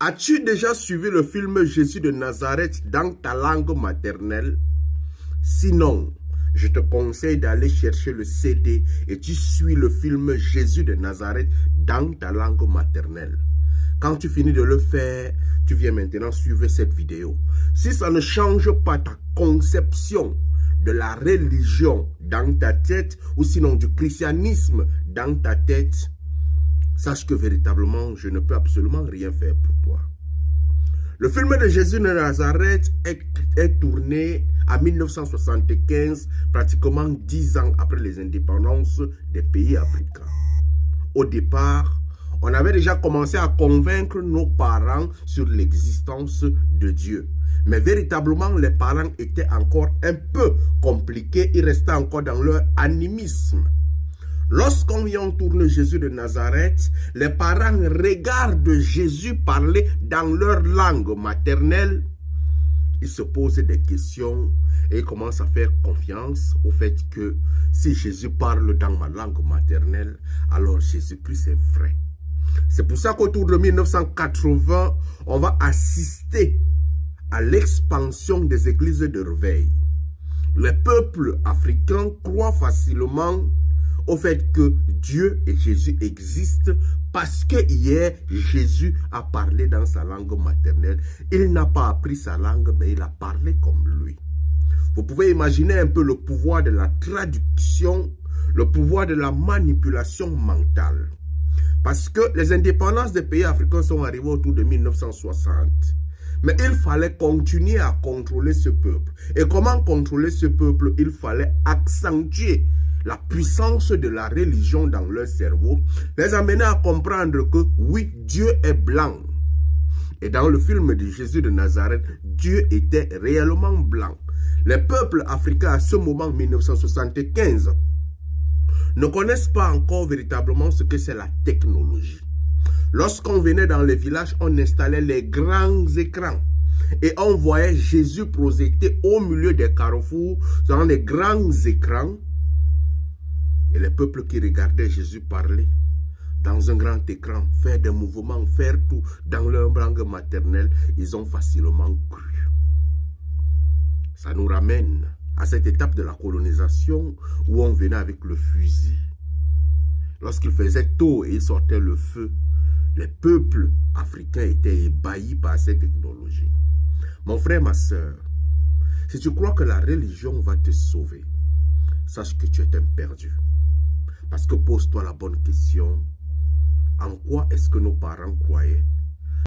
As-tu déjà suivi le film Jésus de Nazareth dans ta langue maternelle? Sinon, je te conseille d'aller chercher le CD et tu suis le film Jésus de Nazareth dans ta langue maternelle. Quand tu finis de le faire, tu viens maintenant suivre cette vidéo. Si ça ne change pas ta conception de la religion dans ta tête ou sinon du christianisme dans ta tête, sache que véritablement, je ne peux absolument rien faire pour toi. Le film de Jésus de Nazareth est tourné en 1975, pratiquement 10 ans après les indépendances des pays africains. Au départ, on avait déjà commencé à convaincre nos parents sur l'existence de Dieu. Mais véritablement, les parents étaient encore un peu compliqués, ils restaient encore dans leur animisme. Lorsqu'on vient tourner Jésus de Nazareth, les parents regardent Jésus parler dans leur langue maternelle. Ils se posent des questions et ils commencent à faire confiance au fait que si Jésus parle dans ma langue maternelle, alors Jésus-Christ est vrai. C'est pour ça qu'autour de 1980, on va assister à l'expansion des églises de réveil. Les peuples africains croient facilement au fait que Dieu et Jésus existent parce que hier, Jésus a parlé dans sa langue maternelle. Il n'a pas appris sa langue, mais il a parlé comme lui. Vous pouvez imaginer un peu le pouvoir de la traduction, le pouvoir de la manipulation mentale. Parce que les indépendances des pays africains sont arrivées autour de 1960. Mais il fallait continuer à contrôler ce peuple. Et comment contrôler ce peuple? Il fallait accentuer la puissance de la religion dans leur cerveau, les amener à comprendre que oui, Dieu est blanc. Et dans le film de Jésus de Nazareth, Dieu était réellement blanc. Les peuples africains à ce moment, 1975, ne connaissent pas encore véritablement ce que c'est la technologie. Lorsqu'on venait dans les villages, on installait les grands écrans. Et on voyait Jésus projeté au milieu des carrefours, dans les grands écrans. Et les peuples qui regardaient Jésus parler dans un grand écran, faire des mouvements, faire tout dans leur langue maternelle, ils ont facilement cru. Ça nous ramène à cette étape de la colonisation où on venait avec le fusil. Lorsqu'il faisait tôt et il sortait le feu, les peuples africains étaient ébahis par cette technologie. Mon frère, ma soeur, si tu crois que la religion va te sauver, sache que tu es un perdu. Parce que pose-toi la bonne question. En quoi est-ce que nos parents croyaient?